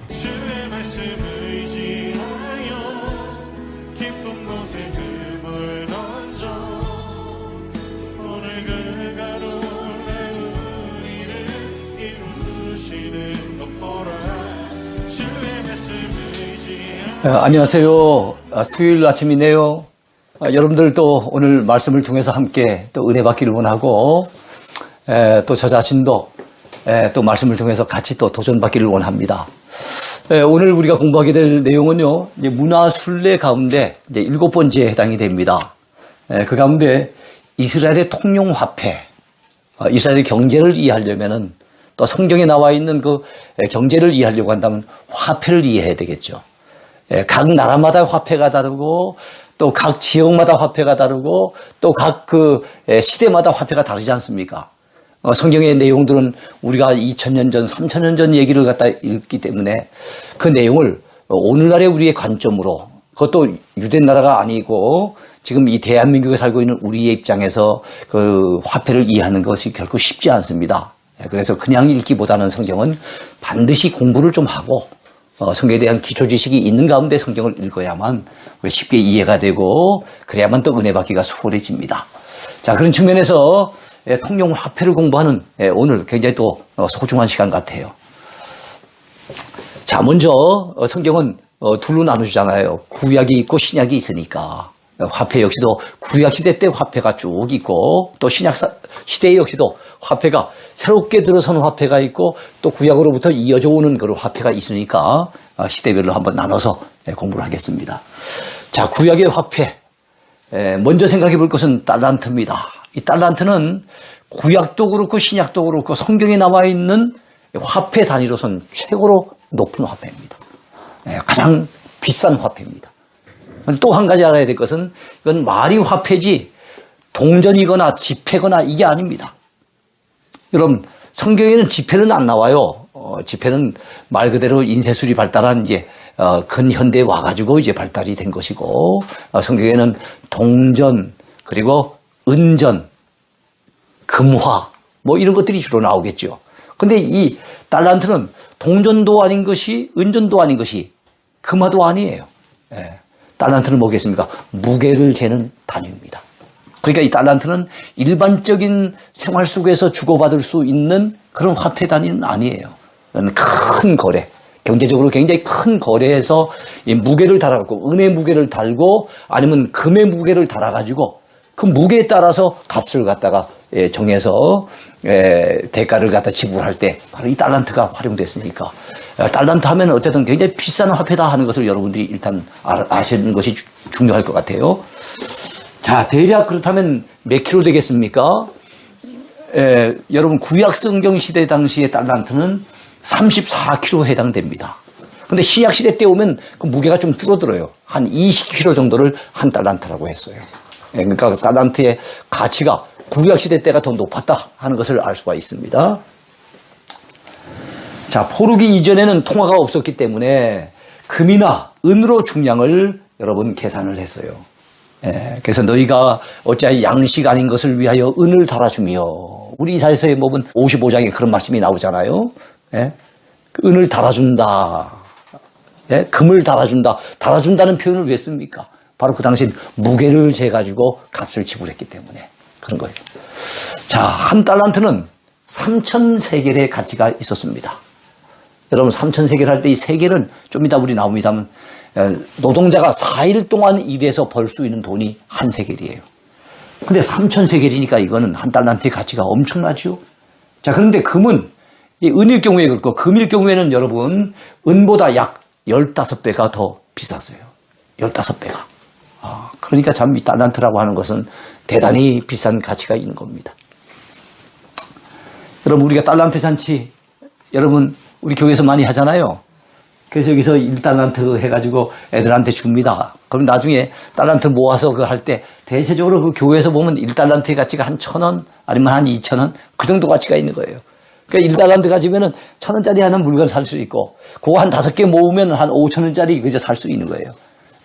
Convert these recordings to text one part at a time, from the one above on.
주의 말씀을 의지하여 깊은 곳에 금을 던져 오늘 그 가로에 우리를 이루시는 것 보라. 주의 말씀을 의지하여. 안녕하세요. 수요일 아침이네요. 여러분들도 오늘 말씀을 통해서 함께 또 은혜 받기를 원하고 또 저 자신도 또 말씀을 통해서 같이 또 도전받기를 원합니다. 오늘 우리가 공부하게 될 내용은요, 이제 문화순례 가운데 이제 7번째에 해당이 됩니다. 그 가운데 이스라엘의 통용화폐, 이스라엘의 경제를 이해하려면은 또 성경에 나와 있는 그 경제를 이해하려고 한다면 화폐를 이해해야 되겠죠. 각 나라마다 화폐가 다르고 또 각 지역마다 화폐가 다르고 또 각 그 시대마다 화폐가 다르지 않습니까? 성경의 내용들은 우리가 2000년 전, 3000년 전 얘기를 갖다 읽기 때문에 그 내용을 오늘날의 우리의 관점으로, 그것도 유대 나라가 아니고 지금 이 대한민국에 살고 있는 우리의 입장에서 그 화폐를 이해하는 것이 결코 쉽지 않습니다. 그래서 그냥 읽기보다는 성경은 반드시 공부를 좀 하고 성경에 대한 기초 지식이 있는 가운데 성경을 읽어야만 쉽게 이해가 되고 그래야만 또 은혜 받기가 수월해집니다. 자, 그런 측면에서 통용 화폐를 공부하는 오늘 굉장히 또 소중한 시간 같아요. 자, 먼저 성경은 둘로 나누잖아요. 구약이 있고 신약이 있으니까 화폐 역시도 구약 시대 때 화폐가 쭉 있고 또 신약 시대 역시도 화폐가 새롭게 들어선 화폐가 있고 또 구약으로부터 이어져 오는 그런 화폐가 있으니까 시대별로 한번 나눠서 공부를 하겠습니다. 자, 구약의 화폐. 먼저 생각해 볼 것은 달란트입니다. 이 달란트는 구약도 그렇고 신약도 그렇고 성경에 나와 있는 화폐 단위로선 최고로 높은 화폐입니다. 가장 비싼 화폐입니다. 또 한 가지 알아야 될 것은 이건 말이 화폐지 동전이거나 지폐거나 이게 아닙니다. 여러분, 성경에는 지폐는 안 나와요. 지폐는 말 그대로 인쇄술이 발달한 이제 근현대에 와가지고 이제 발달이 된 것이고 성경에는 동전 그리고 은전, 금화 뭐 이런 것들이 주로 나오겠죠. 근데 이 달란트는 동전도 아닌 것이 은전도 아닌 것이 금화도 아니에요. 달란트는 뭐겠습니까? 무게를 재는 단위입니다. 그러니까 이 달란트는 일반적인 생활 속에서 주고받을 수 있는 그런 화폐 단위는 아니에요. 큰 거래, 경제적으로 굉장히 큰 거래에서 이 무게를 달아갖고 은의 무게를 달고 아니면 금의 무게를 달아가지고 그 무게에 따라서 값을 갖다가 정해서 대가를 갖다 지불할 때 바로 이 달란트가 활용됐으니까 달란트 하면 어쨌든 굉장히 비싼 화폐다 하는 것을 여러분들이 일단 아시는 것이 중요할 것 같아요. 자, 대략 그렇다면 몇 킬로 되겠습니까? 여러분 구약 성경 시대 당시의 달란트는 34kg에 해당됩니다. 근데 신약 시대 때 오면 그 무게가 좀 줄어들어요. 한 20kg 정도를 한 달란트라고 했어요. 그러니까 달란트의 가치가 구약 시대 때가 더 높았다 하는 것을 알 수가 있습니다. 자, 포르기 이전에는 통화가 없었기 때문에 금이나 은으로 중량을 여러분 계산을 했어요. 그래서 너희가 어찌하여 양식 아닌 것을 위하여 은을 달아주며, 우리 이사야서에 보면 55장에 그런 말씀이 나오잖아요. 그 은을 달아준다. 금을 달아준다. 달아준다는 표현을 왜 씁니까? 바로 그 당시 무게를 재가지고 값을 지불했기 때문에 그런 거예요. 자, 한 달란트는 3,000세겔의 가치가 있었습니다. 여러분 3,000세겔 할 때 이 세겔은 좀 이따 우리 나옵니다만 노동자가 4일 동안 일해서 벌 수 있는 돈이 한 세겔이에요. 근데 3,000세겔이니까 이거는 한 달란트의 가치가 엄청나죠. 자, 그런데 금은 이 은일 경우에 그렇고 금일 경우에는 여러분 은보다 약 15배가 더 비쌌어요. 15배가. 그러니까 참 이 달란트라고 하는 것은 대단히 비싼 가치가 있는 겁니다. 여러분 우리가 달란트 잔치 여러분 우리 교회에서 많이 하잖아요. 그래서 여기서 1달란트 해가지고 애들한테 줍니다. 그럼 나중에 달란트 모아서 그 할 때 대체적으로 그 교회에서 보면 1달란트의 가치가 한 1,000원 아니면 한 2,000원 그 정도 가치가 있는 거예요. 그러니까 1달란트 가지면은 1,000원짜리 하는 물건 살 수 있고 그거 한 5개 모으면 한 5,000원짜리 그저 살 수 있는 거예요.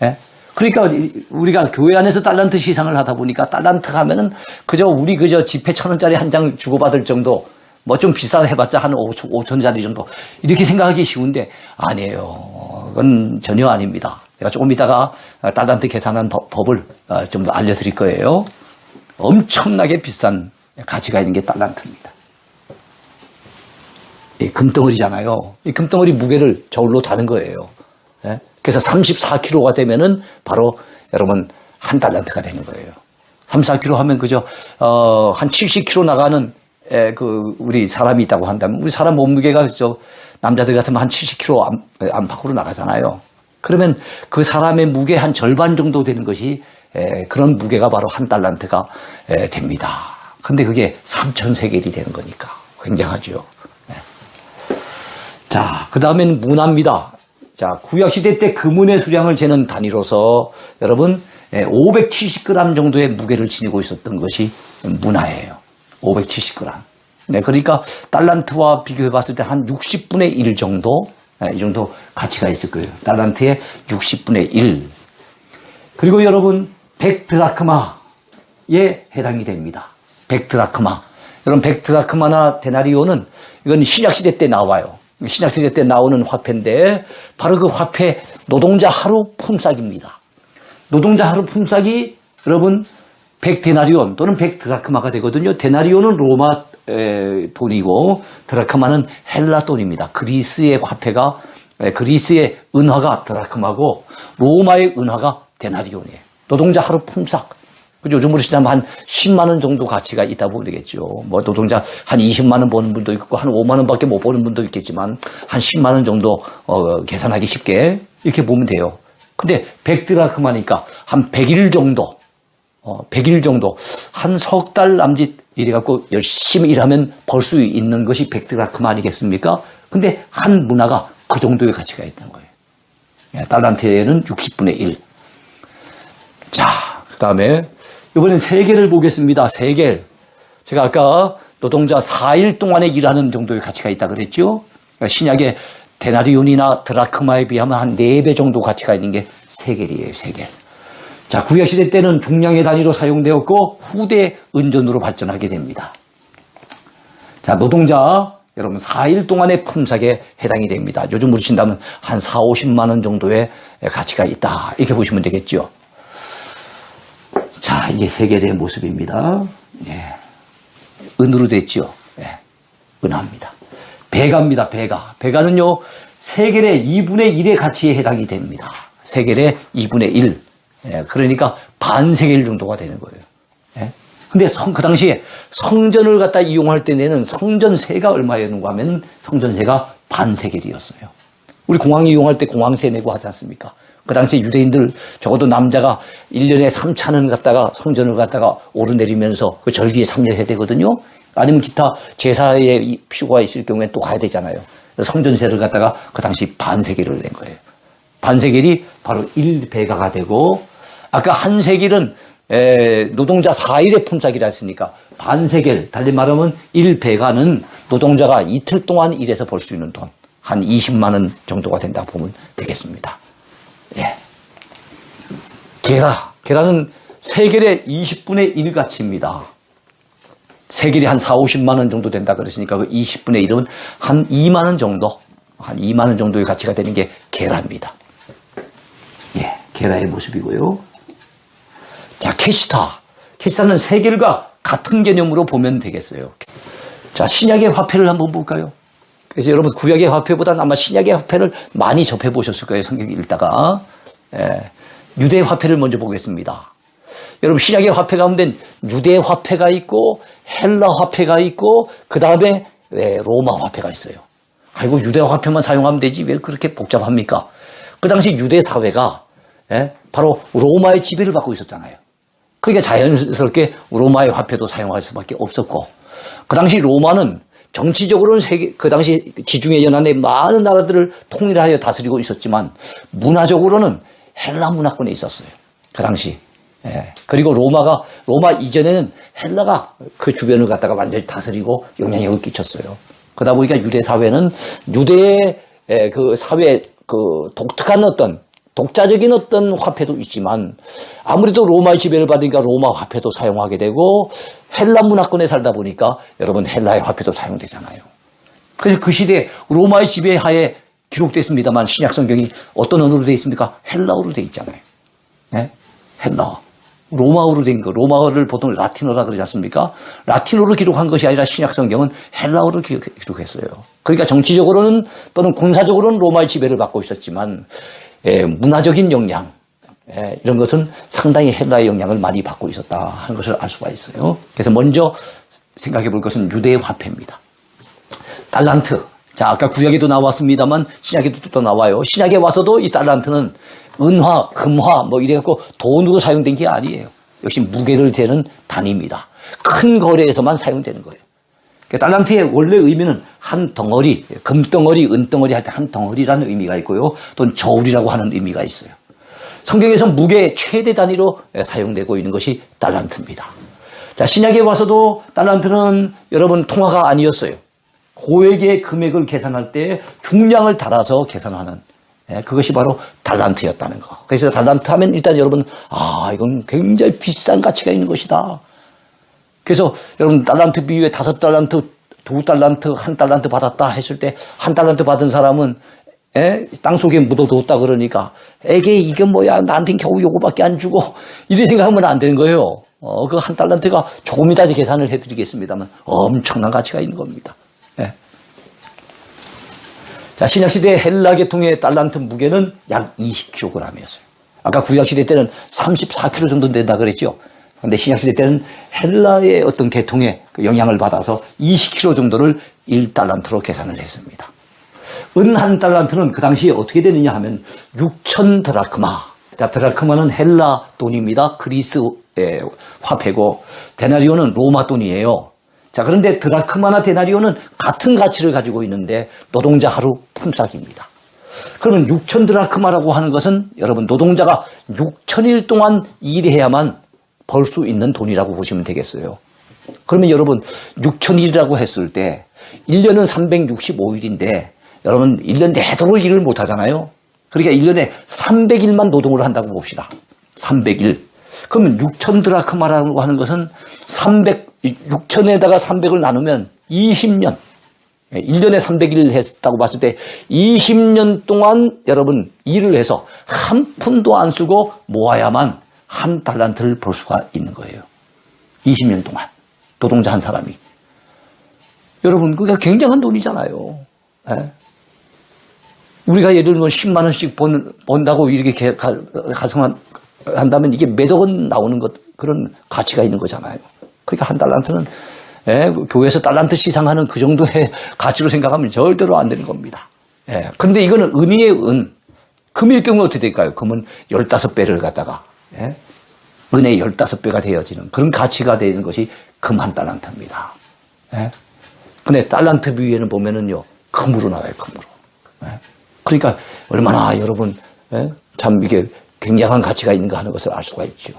예? 그러니까 우리가 교회 안에서 달란트 시상을 하다 보니까 달란트 하면은 그저 우리 그저 지폐 1,000원짜리 한 장 주고받을 정도 뭐 좀 비싸다 해봤자 한 5천짜리 정도. 이렇게 생각하기 쉬운데 아니에요. 그건 전혀 아닙니다. 제가 조금 이따가 달란트 계산한 법을 좀 더 알려드릴 거예요. 엄청나게 비싼 가치가 있는 게 달란트입니다. 이 금덩어리잖아요. 이 금덩어리 무게를 저울로 다는 거예요. 예? 그래서 34kg가 되면은 바로 여러분 한 달란트가 되는 거예요. 34kg 하면 그죠? 한 70kg 나가는 우리 사람이 있다고 한다면 우리 사람 몸무게가 남자들 같으면 한 70kg 안팎으로 나가잖아요. 그러면 그 사람의 무게 한 절반 정도 되는 것이 그런 무게가 바로 한 달란트가 됩니다. 근데 그게 3,000세겔이 되는 거니까 굉장하죠. 자, 그 다음에는 문화입니다. 자, 구약시대 때 금은의 수량을 재는 단위로서 여러분 570g 정도의 무게를 지니고 있었던 것이 문화예요. 570g. 네, 그러니까 달란트와 비교해 봤을 때 한 60분의 1 정도, 이 정도 가치가 있을 거예요. 달란트의 60분의 1. 그리고 여러분 100드라크마에 해당이 됩니다. 100드라크마. 여러분 100드라크마나 데나리오는 이건 신약시대 때 나와요. 신약시대 때 나오는 화폐인데 바로 그 화폐 노동자 하루 품삯입니다. 노동자 하루 품삯이 여러분 100데나리온 또는 100드라크마가 되거든요. 데나리온은 로마 돈이고 드라크마는 헬라 돈입니다. 그리스의 화폐가 그리스의 은화가 드라크마고 로마의 은화가 데나리온이에요. 노동자 하루 품삯. 요즘으로 치자면 한 10만 원 정도 가치가 있다 보면 되겠죠. 뭐 노동자 한 20만 원 버는 분도 있고 한 5만 원밖에 못 버는 분도 있겠지만 한 10만 원 정도 계산하기 쉽게 이렇게 보면 돼요. 근데 100드라크마니까 한 100일 정도 100일 정도 한 석 달 남짓 이래갖고 열심히 일하면 벌 수 있는 것이 100드라크마 아니겠습니까? 근데 한 문화가 그 정도의 가치가 있다는 거예요. 달란트에는 60분의 1. 자, 그 다음에 이번엔 세겔을 보겠습니다. 세겔. 제가 아까 노동자 4일 동안에 일하는 정도의 가치가 있다 그랬죠? 신약의 데나리온이나 드라크마에 비하면 한 4배 정도 가치가 있는 게 세겔이에요. 세겔. 자, 구약시대 때는 중량의 단위로 사용되었고 후대 은전으로 발전하게 됩니다. 자, 노동자 여러분 4일 동안의 품삯에 해당이 됩니다. 요즘으로 친다면 한 4, 50만 원 정도의 가치가 있다. 이렇게 보시면 되겠죠. 자, 이게 세겔의 모습입니다. 예. 은으로 됐죠. 예. 은화입니다. 베가입니다. 베가. 베가는요, 세겔의 2분의 1의 가치에 해당이 됩니다. 세겔의 2분의 1. 예. 그러니까 반 세겔 정도가 되는 거예요. 예. 근데 그 당시에 성전을 갖다 이용할 때 내는 성전세가 얼마였는가 하면 성전세가 반 세겔이었어요. 우리 공항 이용할 때 공항세 내고 하지 않습니까? 그 당시 유대인들 적어도 남자가 1년에 3차는 갖다가 성전을 갖다가 오르내리면서 그 절기에 참여해야 되거든요. 아니면 기타 제사에 필요가 있을 경우에 또 가야 되잖아요. 성전세를 갖다가 그 당시 반세겔을 낸 거예요. 반세겔이 바로 1베가가 되고 아까 한 세겔은 노동자 4일의 품삯이라 했으니까 반세겔, 달리 말하면 1베가는 노동자가 이틀 동안 일해서 벌 수 있는 돈. 한 20만 원 정도가 된다고 보면 되겠습니다. 예. 계란은 세겔의 20분의 1 가치입니다. 세겔이 한 4, 50만 원 정도 된다 그랬으니까 그 20분의 1은 한 2만 원 정도, 한 2만 원 정도의 가치가 되는 게 계란입니다. 예, 계란의 모습이고요. 자, 캐시타. 캐시타는 세겔과 같은 개념으로 보면 되겠어요. 자, 신약의 화폐를 한번 볼까요? 그래서 여러분 구약의 화폐보다는 아마 신약의 화폐를 많이 접해보셨을 거예요. 성경 읽다가. 유대 화폐를 먼저 보겠습니다. 여러분 신약의 화폐 가운데 유대 화폐가 있고 헬라 화폐가 있고 그 다음에 로마 화폐가 있어요. 아이고 유대 화폐만 사용하면 되지 왜 그렇게 복잡합니까? 그 당시 유대 사회가 바로 로마의 지배를 받고 있었잖아요. 그러니까 자연스럽게 로마의 화폐도 사용할 수밖에 없었고 그 당시 로마는 정치적으로는 그 당시 지중해 연안의 많은 나라들을 통일하여 다스리고 있었지만 문화적으로는 헬라 문화권에 있었어요. 그 당시. 그리고 로마 이전에는 헬라가 그 주변을 갖다가 완전히 다스리고 영향력을 끼쳤어요. 그러다 보니까 유대 사회는 유대의 그 사회 그 독특한 어떤 독자적인 어떤 화폐도 있지만 아무래도 로마의 지배를 받으니까 로마 화폐도 사용하게 되고 헬라 문화권에 살다 보니까 여러분 헬라의 화폐도 사용되잖아요. 그래서 그 시대에 로마의 지배하에 기록됐습니다만 신약 성경이 어떤 언어로 되어 있습니까? 헬라어로 되어 있잖아요. 네? 헬라어. 로마어로 된 거. 로마어를 보통 라틴어라 그러지 않습니까? 라틴어로 기록한 것이 아니라 신약 성경은 헬라어로 기록했어요. 그러니까 정치적으로는 또는 군사적으로는 로마의 지배를 받고 있었지만 문화적인 영향 이런 것은 상당히 헬라의 영향을 많이 받고 있었다 하는 것을 알 수가 있어요. 그래서 먼저 생각해 볼 것은 유대의 화폐입니다. 달란트. 자, 아까 구약에도 나왔습니다만 신약에도 또 나와요. 신약에 와서도 이 달란트는 은화, 금화 뭐 이래갖고 돈으로 사용된 게 아니에요. 역시 무게를 재는 단위입니다. 큰 거래에서만 사용되는 거예요. 그러니까 달란트의 원래 의미는 한 덩어리, 금덩어리, 은덩어리 할 때 한 덩어리라는 의미가 있고요. 또는 저울이라고 하는 의미가 있어요. 성경에서 무게 최대 단위로 사용되고 있는 것이 달란트입니다. 자, 신약에 와서도 달란트는 여러분 통화가 아니었어요. 고액의 금액을 계산할 때 중량을 달아서 계산하는 그것이 바로 달란트였다는 거. 그래서 달란트 하면 일단 여러분 이건 굉장히 비싼 가치가 있는 것이다. 그래서 여러분 달란트 비유에 5달란트, 2달란트, 1달란트 받았다 했을 때 1달란트 받은 사람은 땅속에 묻어뒀다 그러니까 에게 이게 뭐야 나한테 겨우 요거밖에 안 주고 이렇게 생각하면 안 되는 거예요. 그 1달란트가 조금 이따 계산을 해드리겠습니다만 엄청난 가치가 있는 겁니다. 자, 신약시대 헬라 계통의 달란트 무게는 약 20kg이었어요. 아까 구약시대 때는 34kg 정도 된다 그랬죠. 그런데 신약시대 때는 헬라의 어떤 계통의 영향을 받아서 20kg 정도를 1달란트로 계산을 했습니다. 은 1달란트는 그 당시에 어떻게 되느냐 하면 6,000 드라크마. 자, 드라크마는 헬라 돈입니다. 그리스의 화폐고 데나리오는 로마 돈이에요. 자, 그런데 드라크마나 데나리오는 같은 가치를 가지고 있는데 노동자 하루 품삯입니다. 그러면 6,000 드라크마라고 하는 것은 여러분 노동자가 6,000일 동안 일해야만 벌 수 있는 돈이라고 보시면 되겠어요. 그러면 여러분 6,000일이라고 했을 때 1년은 365일인데 여러분 1년 내도록 일을 못 하잖아요. 그러니까 1년에 300일만 노동을 한다고 봅시다. 300일. 그러면 6,000 드라크마라고 하는 것은 6,000에다가 300을 나누면 20년. 1년에 300일 했다고 봤을 때 20년 동안 여러분 일을 해서 한 푼도 안 쓰고 모아야만 1달란트를 벌 수가 있는 거예요. 20년 동안. 노동자 한 사람이. 여러분, 그게 굉장한 돈이잖아요. 우리가 예를 들면 10만 원씩 번다고 이렇게 가정한다면 이게 몇억 원 나오는 것, 그런 가치가 있는 거잖아요. 그러니까 1달란트는 교회에서 달란트 시상하는 그 정도의 가치로 생각하면 절대로 안 되는 겁니다. 그런데 이거는 은이에요, 은. 금일 경우 어떻게 될까요? 금은 15배를 갖다가 은의 15배가 되어지는 그런 가치가 되는 것이 금 1달란트입니다. 근데 달란트 비유에는 보면은요, 금으로 나와요, 금으로. 그러니까 얼마나 여러분 참 이게 굉장한 가치가 있는가 하는 것을 알 수가 있죠.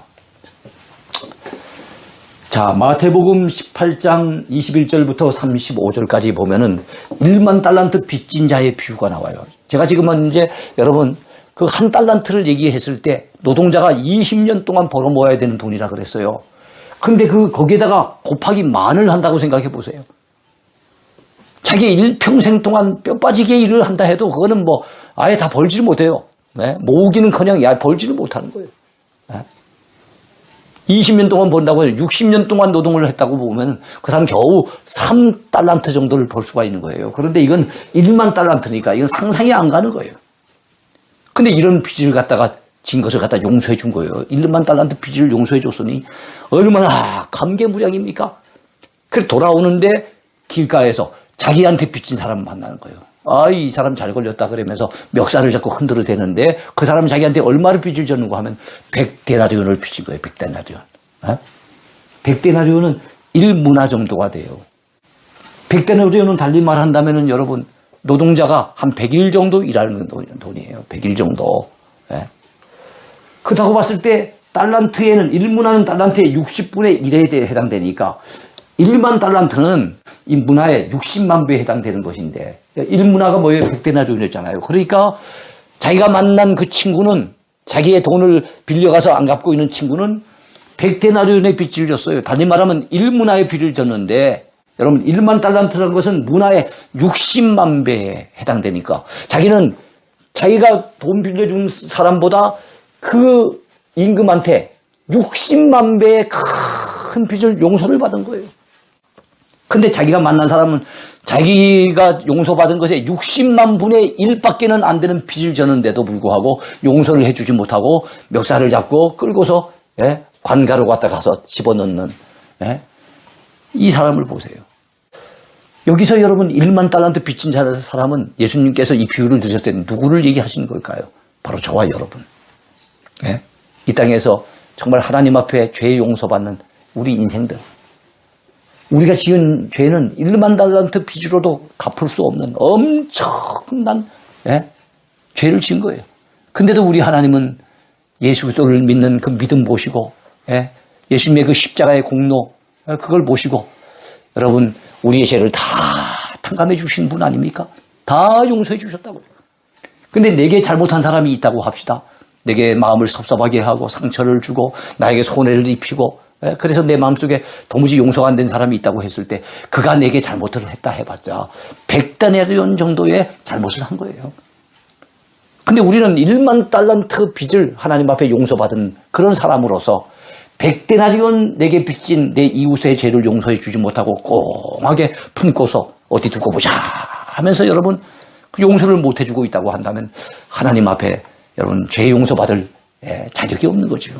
자, 마태복음 18장 21절부터 35절까지 보면은 1만 달란트 빚진 자의 비유가 나와요. 제가 지금은 이제 여러분 그 1달란트를 얘기했을 때 노동자가 20년 동안 벌어 모아야 되는 돈이라 그랬어요. 근데 거기에다가 곱하기 만을 한다고 생각해 보세요. 자기 일평생 동안 뼈 빠지게 일을 한다 해도 그거는 뭐 아예 다 벌지를 못해요. 모으기는커녕 벌지를 못하는 거예요. 20년 동안 번다고 해요. 60년 동안 노동을 했다고 보면 그 사람 겨우 3달란트 정도를 벌 수가 있는 거예요. 그런데 이건 1만 달란트니까 이건 상상이 안 가는 거예요. 근데 이런 빚을 갖다가 진 것을 갖다 용서해 준 거예요. 1만 달란트 빚을 용서해 줬으니 얼마나 감개무량입니까? 그래서 돌아오는데 길가에서 자기한테 빚진 사람을 만나는 거예요. 이 사람 잘 걸렸다 그러면서 멱살을 잡고 흔들어 대는데 그 사람은 자기한테 얼마를 빚을 졌는고 하면 100데나리온을 빚진 거예요. 100데나리온. 100데나리온은 1문화 정도가 돼요. 100데나리온은 달리 말한다면은 여러분 노동자가 한 100일 정도 일하는 돈이에요. 100일 정도. 그렇다고 봤을 때 달란트에는 1문화는 달란트의 60분의 1에 해당되니까 1만 달란트는 이 문화의 60만 배에 해당되는 것인데 1문화가 뭐예요? 100데나리온이었잖아요. 그러니까 자기가 만난 그 친구는 자기의 돈을 빌려가서 안 갚고 있는 친구는 100데나리온의 빚을 졌어요. 다시 말하면 1문화의 빚을 졌는데 여러분 1만 달란트라는 것은 문화의 60만 배에 해당되니까 자기는 자기가 돈 빌려준 사람보다 그 임금한테 60만 배의 큰 빚을 용서를 받은 거예요. 근데 자기가 만난 사람은 자기가 용서받은 것에 60만 분의 1밖에는 안 되는 빚을 졌는데도 불구하고 용서를 해주지 못하고 멱살을 잡고 끌고서 관가로 갖다 가서 집어넣는 이 사람을 보세요. 여기서 여러분 1만 달란트 빚진 사람은 예수님께서 이 비유를 드셨을 때 누구를 얘기하신 걸까요? 바로 저와 여러분. 이 땅에서 정말 하나님 앞에 죄 용서받는 우리 인생들. 우리가 지은 죄는 1만 달란트 빚으로도 갚을 수 없는 엄청난 죄를 지은 거예요. 근데도 우리 하나님은 예수 그리스도를 믿는 그 믿음 보시고 예수님의 그 십자가의 공로 그걸 보시고 여러분 우리의 죄를 다 탕감해 주신 분 아닙니까? 다 용서해 주셨다고요. 근데 내게 잘못한 사람이 있다고 합시다. 내게 마음을 섭섭하게 하고 상처를 주고 나에게 손해를 입히고 그래서 내 마음속에 도무지 용서가 안 된 사람이 있다고 했을 때 그가 내게 잘못을 했다 해봤자 100데나리온 정도의 잘못을 한 거예요. 근데 우리는 1만 달란트 빚을 하나님 앞에 용서받은 그런 사람으로서 100데나리온 내게 빚진 내 이웃의 죄를 용서해 주지 못하고 꽁하게 품고서 어디 두고 보자 하면서 여러분 그 용서를 못 해주고 있다고 한다면 하나님 앞에 여러분 죄 용서받을 자격이 없는 거죠.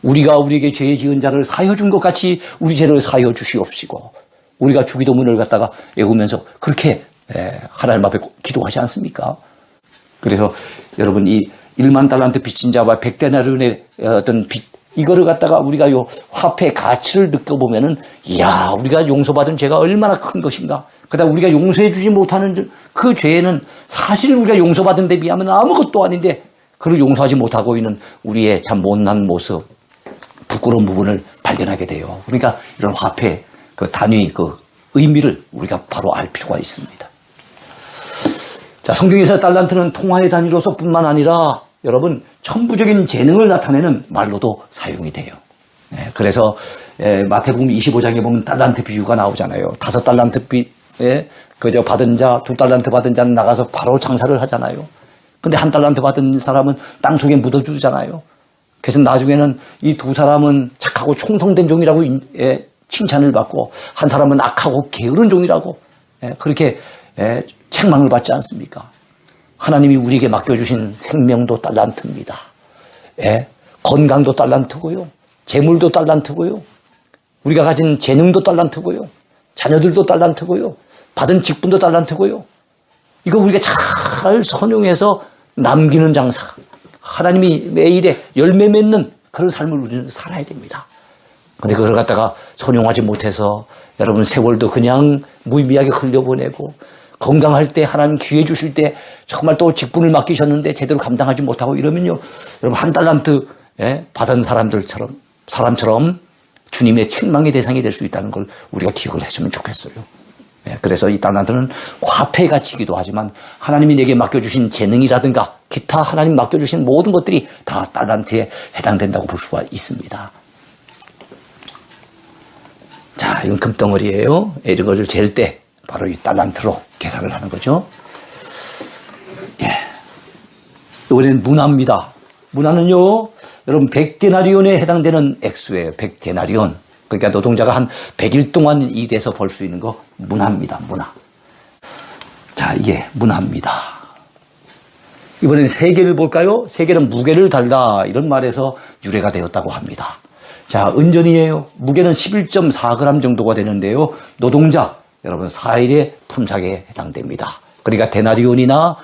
우리가 우리에게 죄 지은 자를 사하여 준 것 같이 우리 죄를 사하여 주시옵시고 우리가 주기도문을 갖다가 외우면서 그렇게 하나님 앞에 기도하지 않습니까? 그래서 여러분 이 1만 달란트 빚진 자와 100데나리온의 어떤 빚 이거를 갖다가 우리가 요 화폐 가치를 느껴보면은 이야 우리가 용서받은 죄가 얼마나 큰 것인가. 그다음 우리가 용서해 주지 못하는 그 죄는 사실 우리가 용서받은 데 비하면 아무것도 아닌데 그를 용서하지 못하고 있는 우리의 참 못난 모습 부끄러운 부분을 발견하게 돼요. 그러니까 이런 화폐 그 단위 그 의미를 우리가 바로 알 필요가 있습니다. 자, 성경에서 달란트는 통화의 단위로서 뿐만 아니라 여러분 천부적인 재능을 나타내는 말로도 사용이 돼요. 그래서 마태복음 25장에 보면 달란트 비유가 나오잖아요. 5달란트 그저 받은 자, 2달란트 받은 자는 나가서 바로 장사를 하잖아요. 근데 1달란트 받은 사람은 땅속에 묻어주잖아요. 그래서 나중에는 이 두 사람은 착하고 충성된 종이라고 칭찬을 받고 한 사람은 악하고 게으른 종이라고 그렇게 책망을 받지 않습니까? 하나님이 우리에게 맡겨주신 생명도 달란트입니다. 건강도 달란트고요. 재물도 달란트고요. 우리가 가진 재능도 달란트고요. 자녀들도 달란트고요. 받은 직분도 달란트고요. 이거 우리가 잘 선용해서 남기는 장사. 하나님이 매일에 열매 맺는 그런 삶을 우리는 살아야 됩니다. 그런데 그걸 갖다가 선용하지 못해서 여러분 세월도 그냥 무의미하게 흘려보내고 건강할 때 하나님 기회 주실 때 정말 또 직분을 맡기셨는데 제대로 감당하지 못하고 이러면요. 여러분 1달란트 받은 사람처럼 주님의 책망의 대상이 될 수 있다는 걸 우리가 기억을 했으면 좋겠어요. 그래서 이 달란트는 화폐의 가치이기도 하지만 하나님이 내게 맡겨주신 재능이라든가 기타 하나님 맡겨주신 모든 것들이 다 달란트에 해당된다고 볼 수가 있습니다. 자, 이건 금덩어리예요. 이런 것을 잴 때 바로 이 달란트로 계산을 하는 거죠. 이번엔 문화입니다. 문화는요, 여러분 100데나리온에 해당되는 액수예요. 100데나리온. 그러니까 노동자가 한 100일 동안 일해서 벌 수 있는 거 문화입니다. 문화. 자, 이게 문화입니다. 이번엔 세계를 볼까요? 세계는 무게를 달다 이런 말에서 유래가 되었다고 합니다. 자, 은전이에요. 무게는 11.4g 정도가 되는데요. 노동자 여러분 4일의 품삯에 해당됩니다. 그러니까 데나리온이나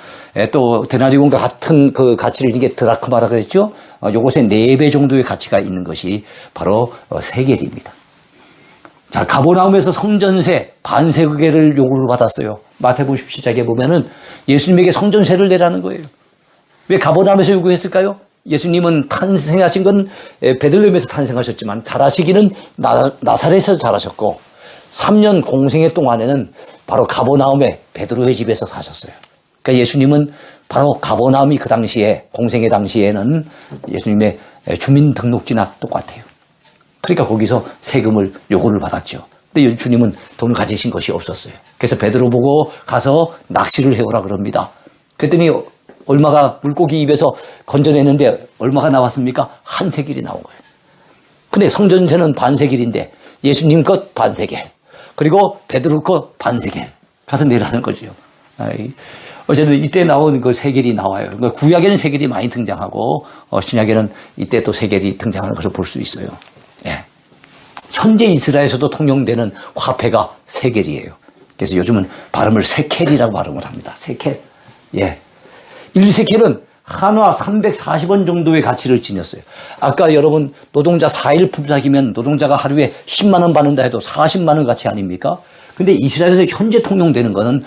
또 데나리온과 같은 그 가치를 이게 드라크마라 그랬죠. 요것의 4배 정도의 가치가 있는 것이 바로 세겔입니다. 자, 가버나움에서 성전세 반세겔을 요구를 받았어요. 마태복음 17장에 보면은 예수님에게 성전세를 내라는 거예요. 왜 가버나움에서 요구했을까요? 예수님은 탄생하신 건 베들레헴에서 탄생하셨지만 자라시기는 나사렛에서 자라셨고 3년 공생애 동안에는 바로 가버나움의 베드로의 집에서 사셨어요. 그러니까 예수님은 바로 가버나움이 그 당시에 공생의 당시에는 예수님의 주민등록지나 똑같아요. 그러니까 거기서 세금을 요구를 받았죠. 근데 주님은 돈을 가지신 것이 없었어요. 그래서 베드로 보고 가서 낚시를 해오라 그럽니다. 그랬더니 얼마가 물고기 입에서 건져내는데 얼마가 나왔습니까? 한 세겔이 나온 거예요. 근데 성전세는 반세겔인데 예수님 것 반세겔, 그리고 베드로 것 반세겔 가서 내라는 거죠. 어쨌든 이때 나온 그 세겔이 나와요. 그러니까 구약에는 세겔이 많이 등장하고 신약에는 이때 또 세겔이 등장하는 것을 볼 수 있어요. 예. 현재 이스라엘에서도 통용되는 화폐가 세겔이에요. 그래서 요즘은 발음을 세켈이라고 발음을 합니다. 세켈. 예. 1세켈은 한화 340원 정도의 가치를 지녔어요. 아까 여러분 노동자 4일 품삯이면 노동자가 하루에 10만 원 받는다 해도 40만 원 가치 아닙니까? 근데 이스라엘에서 현재 통용되는 거는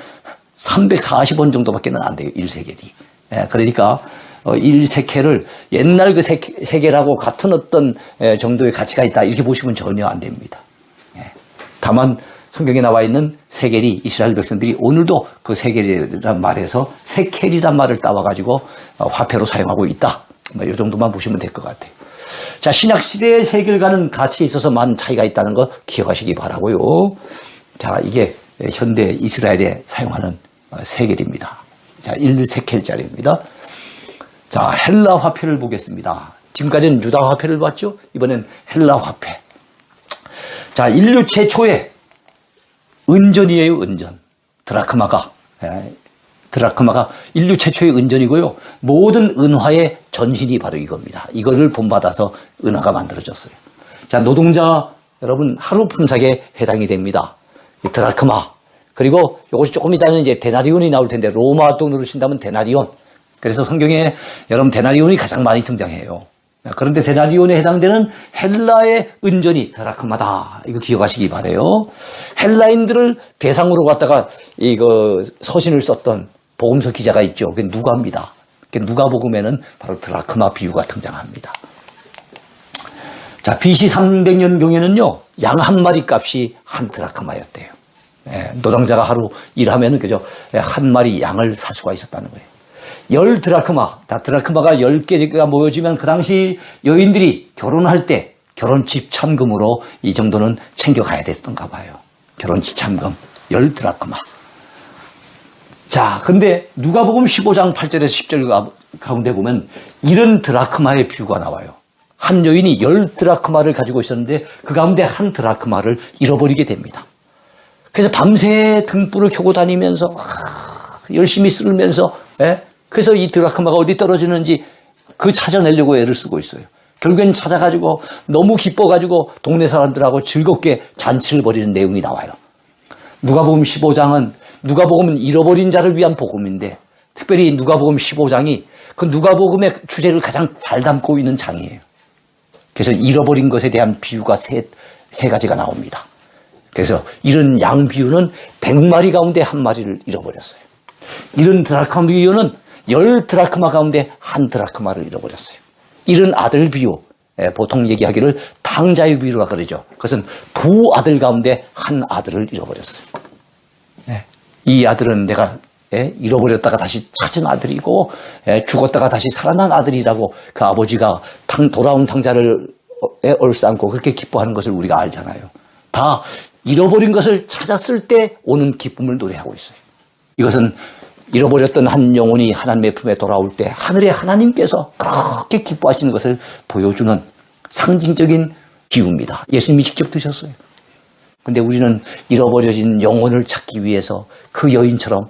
340원 정도밖에 안 돼요. 1세겔이. 예, 그러니까 1세켈을 옛날 그 세겔하고 같은 어떤 정도의 가치가 있다 이렇게 보시면 전혀 안 됩니다. 예. 다만 성경에 나와 있는 세겔이 이스라엘 백성들이 오늘도 그 세겔이란 말에서 세켈이란 말을 따와가지고 화폐로 사용하고 있다. 이 정도만 보시면 될 것 같아요. 자, 신약시대의 세겔과는 가치에 있어서 많은 차이가 있다는 거 기억하시기 바라고요. 자, 이게 현대 이스라엘에 사용하는 세겔입니다. 자, 1세켈짜리입니다. 자, 헬라 화폐를 보겠습니다. 지금까지는 유다 화폐를 봤죠? 이번엔 헬라 화폐. 자, 인류 최초의 은전이에요, 은전. 드라크마가 인류 최초의 은전이고요. 모든 은화의 전신이 바로 이겁니다. 이거를 본받아서 은화가 만들어졌어요. 자, 노동자 여러분 하루 품삯에 해당이 됩니다. 이 드라크마. 그리고 이것이 조금 이따는 이제 데나리온이 나올 텐데 로마 돈으로 친다면 데나리온. 그래서 성경에 여러분 데나리온이 가장 많이 등장해요. 그런데 데나리온에 해당되는 헬라의 은전이 드라크마다. 이거 기억하시기 바래요. 헬라인들을 대상으로 갖다가 이거 서신을 썼던 복음서 기자가 있죠. 그게 누가입니다. 누가복음에는 바로 드라크마 비유가 등장합니다. 자, BC 300년경에는요, 양 한 마리 값이 한 드라크마였대요. 예, 노동자가 하루 일하면은 그죠, 한 마리 양을 살 수가 있었다는 거예요. 10드라크마, 드라크마가 10개가 모여지면 그 당시 여인들이 결혼할 때 결혼집 참금으로 이 정도는 챙겨가야 됐던가 봐요. 결혼집 참금 10드라크마. 자, 근데 누가복음 15장 8절에서 10절 가운데 보면 이런 드라크마의 비유가 나와요. 한 여인이 10드라크마를 가지고 있었는데 그 가운데 한 드라크마를 잃어버리게 됩니다. 그래서 밤새 등불을 켜고 다니면서 열심히 쓸면서 그래서 이 드라크마가 어디 떨어지는지 그 찾아내려고 애를 쓰고 있어요. 결국엔 찾아가지고 너무 기뻐가지고 동네 사람들하고 즐겁게 잔치를 벌이는 내용이 나와요. 누가복음 15장은 누가복음은 잃어버린 자를 위한 복음인데 특별히 누가복음 15장이 그 누가복음의 주제를 가장 잘 담고 있는 장이에요. 그래서 잃어버린 것에 대한 비유가 세 가지가 나옵니다. 그래서 이런 양 비유는 100마리 가운데 한 마리를 잃어버렸어요. 이런 드라크마 비유는 10드라크마 가운데 한 드라크마를 잃어버렸어요. 이런 아들 비유, 보통 얘기하기를 탕자의 비유라 그러죠. 그것은 두 아들 가운데 한 아들을 잃어버렸어요. 이 아들은 내가 잃어버렸다가 다시 찾은 아들이고 죽었다가 다시 살아난 아들이라고 그 아버지가 돌아온 탕자를 얼싸안고 그렇게 기뻐하는 것을 우리가 알잖아요. 다 잃어버린 것을 찾았을 때 오는 기쁨을 노래하고 있어요. 이것은 잃어버렸던 한 영혼이 하나님의 품에 돌아올 때 하늘의 하나님께서 그렇게 기뻐하시는 것을 보여주는 상징적인 비유입니다. 예수님이 직접 드셨어요. 근데 우리는 잃어버려진 영혼을 찾기 위해서 그 여인처럼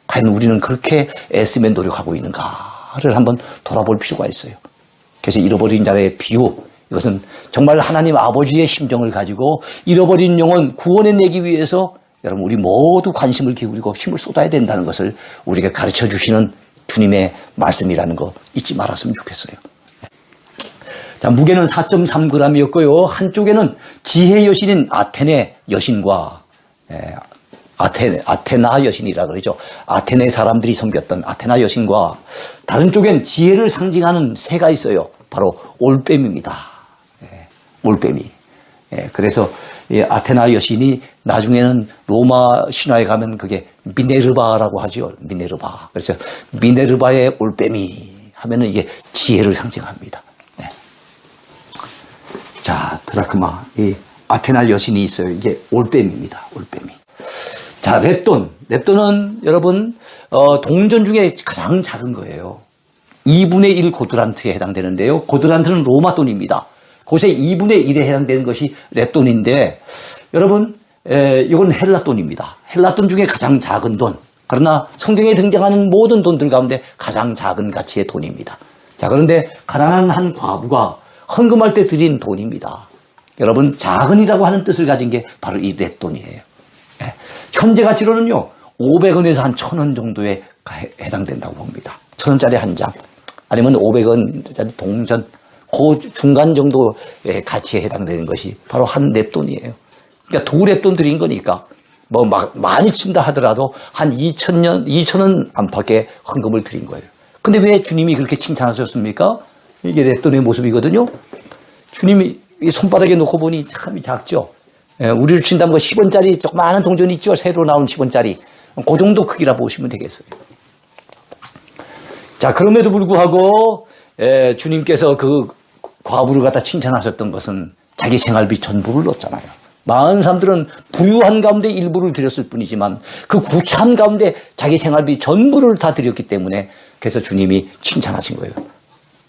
과연 우리는 그렇게 애쓰며 노력하고 있는가를 한번 돌아볼 필요가 있어요. 그래서 잃어버린 자의 비유, 이것은 정말 하나님 아버지의 심정을 가지고 잃어버린 영혼 구원해내기 위해서 여러분 우리 모두 관심을 기울이고 힘을 쏟아야 된다는 것을 우리에게 가르쳐 주시는 주님의 말씀이라는 거 잊지 말았으면 좋겠어요. 자, 무게는 4.3g이었고요. 한쪽에는 지혜 여신인 아테네 여신과 아테나 여신이라 그러죠. 아테네 사람들이 섬겼던 아테나 여신과 다른 쪽엔 지혜를 상징하는 새가 있어요. 바로 올빼미입니다. 올빼미. 그래서 이 아테나 여신이 나중에는 로마 신화에 가면 그게 미네르바라고 하죠. 미네르바. 그래서 미네르바의 올빼미 하면은 이게 지혜를 상징합니다. 자, 드라크마. 이 아테나 여신이 있어요. 이게 올빼미입니다. 올빼미. 자, 렙돈. 렙돈은 여러분, 동전 중에 가장 작은 거예요. 2분의 1 고드란트에 해당되는데요. 고드란트는 로마 돈입니다. 그것의 2분의 1에 해당되는 것이 렙돈인데, 여러분, 이건 헬라 돈입니다. 헬라 돈 중에 가장 작은 돈. 그러나 성경에 등장하는 모든 돈들 가운데 가장 작은 가치의 돈입니다. 자, 그런데 가난한 한 과부가 헌금할 때 드린 돈입니다. 여러분, 작은이라고 하는 뜻을 가진 게 바로 이 렙돈이에요. 현재 가치로는요, 500원에서 한 1000원 정도에 해당된다고 봅니다. 1000원짜리 한 장, 아니면 500원짜리 동전, 그 중간 정도의 가치에 해당되는 것이 바로 한 렙돈이에요. 그러니까 두 렙돈 드린 거니까, 뭐 막 많이 친다 하더라도 한 2,000원 안팎의 헌금을 드린 거예요. 근데 왜 주님이 그렇게 칭찬하셨습니까? 이게 렙돈의 모습이거든요. 주님이 이 손바닥에 놓고 보니 참 작죠. 우리를 친다면 10원짜리 조그마한 동전 있죠. 새로 나온 10원짜리. 그 정도 크기라 보시면 되겠어요. 자, 그럼에도 불구하고 주님께서 그 과부를 갖다 칭찬하셨던 것은 자기 생활비 전부를 넣었잖아요. 많은 사람들은 부유한 가운데 일부를 드렸을 뿐이지만 그 구차한 가운데 자기 생활비 전부를 다 드렸기 때문에 그래서 주님이 칭찬하신 거예요.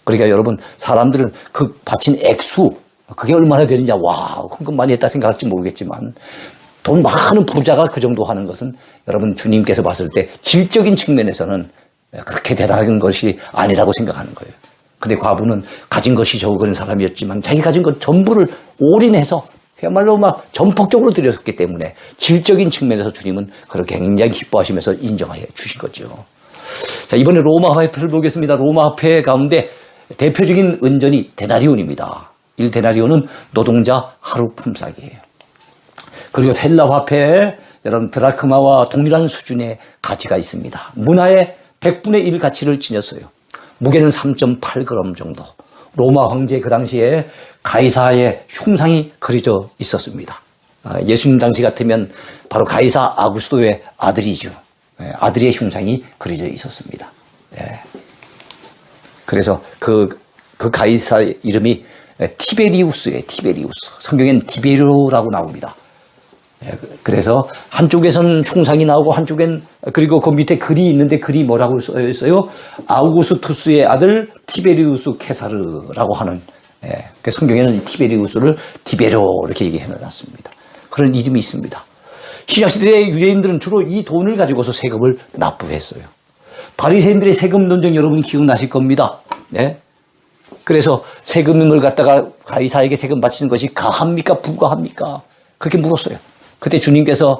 그러니까 여러분, 사람들은 그 바친 액수, 그게 얼마나 되느냐, 와, 헌금 많이 했다 생각할지 모르겠지만 돈 많은 부자가 그 정도 하는 것은 여러분, 주님께서 봤을 때 질적인 측면에서는 그렇게 대단한 것이 아니라고 생각하는 거예요. 근데 과부는 가진 것이 적은 사람이었지만 자기 가진 것 전부를 올인해서 그야말로 막 전폭적으로 드렸기 때문에 질적인 측면에서 주님은 그걸 굉장히 기뻐하시면서 인정해 주신 거죠. 자, 이번에 로마 화폐를 보겠습니다. 로마 화폐 가운데 대표적인 은전이 데나리온입니다. 1데나리온은 노동자 하루 품삯이에요. 그리고 헬라 화폐에 여러분 드라크마와 동일한 수준의 가치가 있습니다. 문화의 100분의 1 가치를 지녔어요. 무게는 3.8g 정도. 로마 황제 그 당시에 가이사의 흉상이 그려져 있었습니다. 예수님 당시 같으면 바로 가이사 아구스토의 아들이죠. 아들의 흉상이 그려져 있었습니다. 그래서 그 가이사 이름이 티베리우스예요. 티베리우스. 성경엔 티베리오라고 나옵니다. 그래서 한쪽에서는 흉상이 나오고 한쪽엔 그리고 그 밑에 글이 있는데 글이 뭐라고 써 있어요? 아우구스투스의 아들 티베리우스 케사르라고 하는 그 성경에는 티베리우스를 티베로 이렇게 얘기해 놨습니다. 그런 이름이 있습니다. 신약시대의 유대인들은 주로 이 돈을 가지고서 세금을 납부했어요. 바리새인들의 세금 논쟁 여러분이 기억나실 겁니다. 그래서 세금을 갖다가 가이사에게 세금 바치는 것이 가합니까 부가합니까? 그렇게 물었어요. 그때 주님께서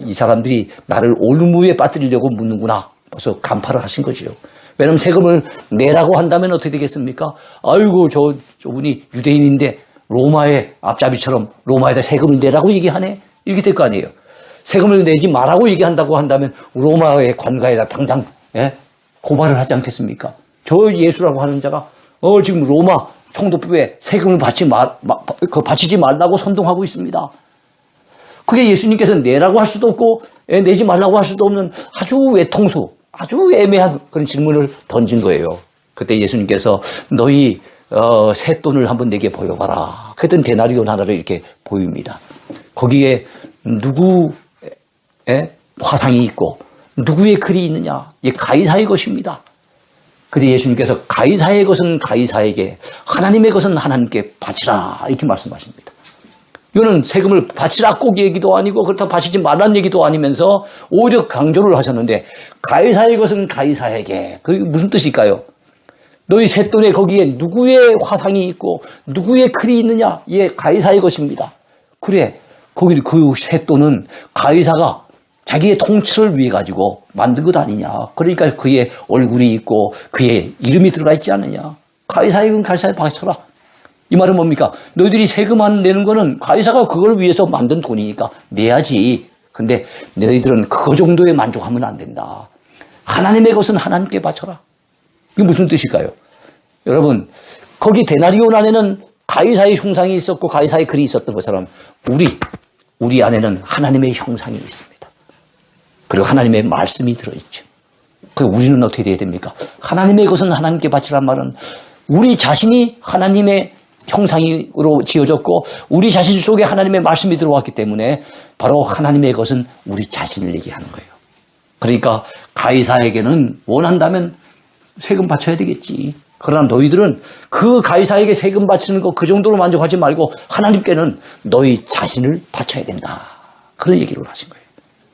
이 사람들이 나를 올무에 빠뜨리려고 묻는구나. 그래서 간파를 하신 거죠. 왜냐하면 세금을 내라고 한다면 어떻게 되겠습니까? 아이고 저분이 유대인인데 로마의 앞잡이처럼 로마에다 세금을 내라고 얘기하네. 이렇게 될 거 아니에요. 세금을 내지 말라고 얘기한다고 한다면 로마의 관가에다 당장 고발을 하지 않겠습니까? 저 예수라고 하는 자가 지금 로마 총독부에 세금을 바치지 말라고 선동하고 있습니다. 그게 예수님께서 내라고 할 수도 없고 내지 말라고 할 수도 없는 아주 외통수, 아주 애매한 그런 질문을 던진 거예요. 그때 예수님께서 너희 셋돈을 한번 내게 보여봐라. 그랬더니 데나리온 하나를 이렇게 보입니다. 거기에 누구의 화상이 있고 누구의 글이 있느냐. 이게 가이사의 것입니다. 그런데 예수님께서 가이사의 것은 가이사에게, 하나님의 것은 하나님께 바치라 이렇게 말씀하십니다. 이거는 세금을 바치라 꼭 얘기도 아니고 그렇다고 바치지 말라는 얘기도 아니면서 오히려 강조를 하셨는데 가이사의 것은 가이사에게, 그게 무슨 뜻일까요? 너희 셋돈에 거기에 누구의 화상이 있고 누구의 글이 있느냐? 이게 가이사의 것입니다. 그래, 거기 그 셋돈은 가이사가 자기의 통치를 위해 가지고 만든 것 아니냐. 그러니까 그의 얼굴이 있고 그의 이름이 들어가 있지 않느냐. 가이사의 건 가이사에 바쳐라. 이 말은 뭡니까? 너희들이 세금 안 내는 거는 가이사가 그걸 위해서 만든 돈이니까 내야지. 근데 너희들은 그 정도에 만족하면 안 된다. 하나님의 것은 하나님께 바쳐라. 이게 무슨 뜻일까요? 여러분, 거기 데나리온 안에는 가이사의 흉상이 있었고 가이사의 글이 있었던 것처럼 우리 안에는 하나님의 형상이 있습니다. 그리고 하나님의 말씀이 들어있죠. 그리고 우리는 어떻게 돼야 됩니까? 하나님의 것은 하나님께 바치란 말은 우리 자신이 하나님의 형상으로 지어졌고 우리 자신 속에 하나님의 말씀이 들어왔기 때문에 바로 하나님의 것은 우리 자신을 얘기하는 거예요. 그러니까 가이사에게는 원한다면 세금 바쳐야 되겠지. 그러나 너희들은 그 가이사에게 세금 바치는 거 그 정도로 만족하지 말고 하나님께는 너희 자신을 바쳐야 된다. 그런 얘기를 하신 거예요.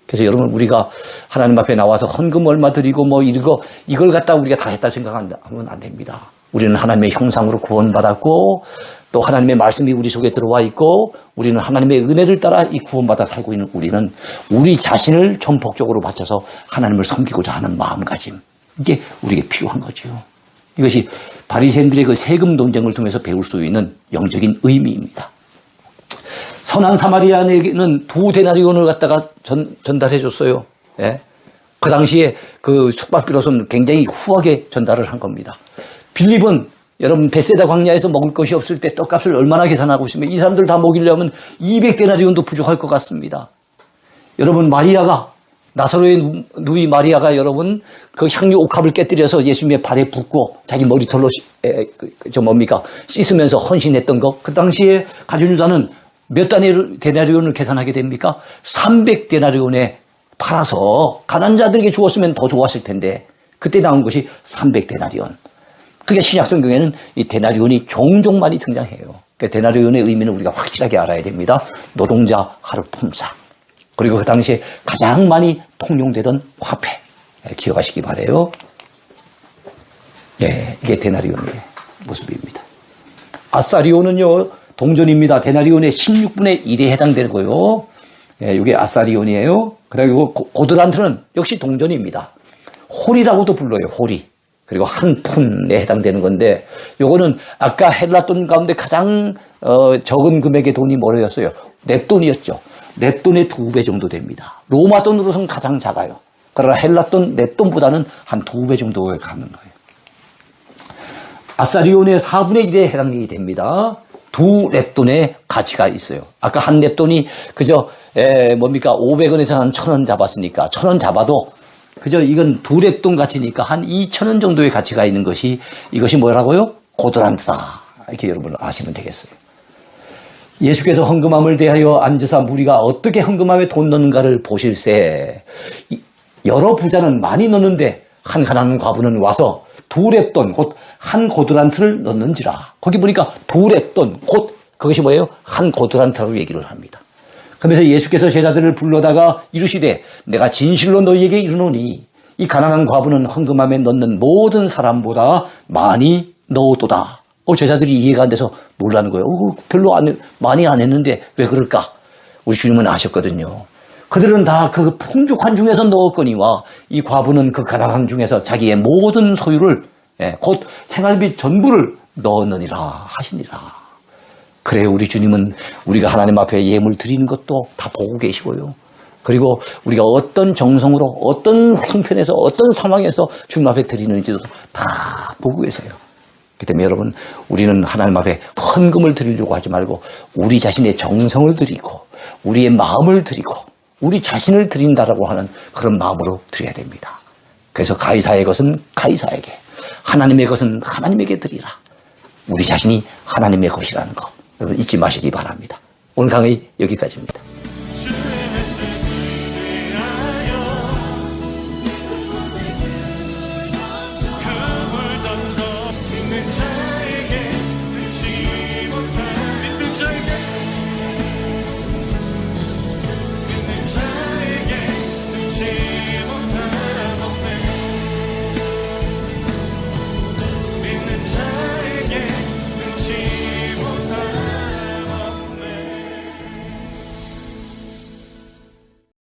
그래서 여러분 우리가 하나님 앞에 나와서 헌금 얼마 드리고 뭐 이걸 갖다 우리가 다 했다 생각하면 안 됩니다. 우리는 하나님의 형상으로 구원받았고 또 하나님의 말씀이 우리 속에 들어와 있고 우리는 하나님의 은혜를 따라 이 구원받아 살고 있는 우리는 우리 자신을 전폭적으로 바쳐서 하나님을 섬기고자 하는 마음가짐. 이게 우리에게 필요한 거죠. 이것이 바리새인들의 그 세금 논쟁을 통해서 배울 수 있는 영적인 의미입니다. 선한 사마리아인에게는 2데나리온을 갖다가 전달해 줬어요. 예? 그 당시에 그 숙박비로서는 굉장히 후하게 전달을 한 겁니다. 빌립은 여러분 베세다 광야에서 먹을 것이 없을 때 떡값을 얼마나 계산하고 있으면 이 사람들 다 먹이려면 200데나리온도 부족할 것 같습니다. 여러분 마리아가 나사로의 누이 마리아가 여러분 그 향유 옥합을 깨뜨려서 예수님의 발에 붓고 자기 머리털로 씻으면서 헌신했던 것. 그 당시에 가룟유다는 몇 데나리온을 계산하게 됩니까? 300데나리온에 팔아서 가난한 자들에게 주었으면 더 좋았을 텐데 그때 나온 것이 300데나리온. 그게 신약 성경에는 이 데나리온이 종종 많이 등장해요. 그러니까 데나리온의 의미는 우리가 확실하게 알아야 됩니다. 노동자 하루 품삯. 그리고 그 당시에 가장 많이 통용되던 화폐. 기억하시기 바라요. 예, 이게 데나리온의 모습입니다. 아사리온은요, 동전입니다. 데나리온의 16분의 1에 해당되고요. 예, 이게 아사리온이에요. 그리고 고드란트는 역시 동전입니다. 홀이라고도 불러요, 홀이. 그리고 한 푼에 해당되는 건데, 요거는 아까 헬라 돈 가운데 가장 적은 금액의 돈이 뭐였어요? 넵돈이었죠. 넵돈의 2배 정도 됩니다. 로마 돈으로서는 가장 작아요. 그러나 헬라 돈, 넵돈보다는 한 2배 정도에 가는 거예요. 아사리온의 4분의 1에 해당이 됩니다. 2렙돈의 가치가 있어요. 아까 한 렙돈이 그저 500원에서 한 1,000원 잡았으니까 1,000원 잡아도 그저 이건 2렙돈 가치니까 한 2,000원 정도의 가치가 있는 것이 이것이 뭐라고요? 고드란트다. 이렇게 여러분 아시면 되겠어요. 예수께서 헌금함을 대하여 앉으사 무리가 어떻게 헌금함에 돈 넣는가를 보실세. 여러 부자는 많이 넣는데 한 가난한 과부는 와서 2렙돈 곧 한 고드란트를 넣는지라. 거기 보니까 2렙돈 곧 그것이 뭐예요? 한 고드란트라고 얘기를 합니다. 그러면서 예수께서 제자들을 불러다가 이르시되 내가 진실로 너희에게 이르노니 이 가난한 과부는 헌금함에 넣는 모든 사람보다 많이 넣었도다. 제자들이 이해가 안 돼서 놀라는 거예요. 별로 많이 안 했는데 왜 그럴까? 우리 주님은 아셨거든요. 그들은 다 그 풍족한 중에서 넣었거니와 이 과부는 그 가난한 중에서 자기의 모든 소유를 곧 생활비 전부를 넣었느니라 하시니라. 그래요. 우리 주님은 우리가 하나님 앞에 예물 드리는 것도 다 보고 계시고요. 그리고 우리가 어떤 정성으로 어떤 형편에서 어떤 상황에서 주님 앞에 드리는지도 다 보고 계세요. 그렇기 때문에 여러분 우리는 하나님 앞에 헌금을 드리려고 하지 말고 우리 자신의 정성을 드리고 우리의 마음을 드리고 우리 자신을 드린다라고 하는 그런 마음으로 드려야 됩니다. 그래서 가이사의 것은 가이사에게 하나님의 것은 하나님에게 드리라. 우리 자신이 하나님의 것이라는 거 여러분 잊지 마시기 바랍니다. 오늘 강의 여기까지입니다.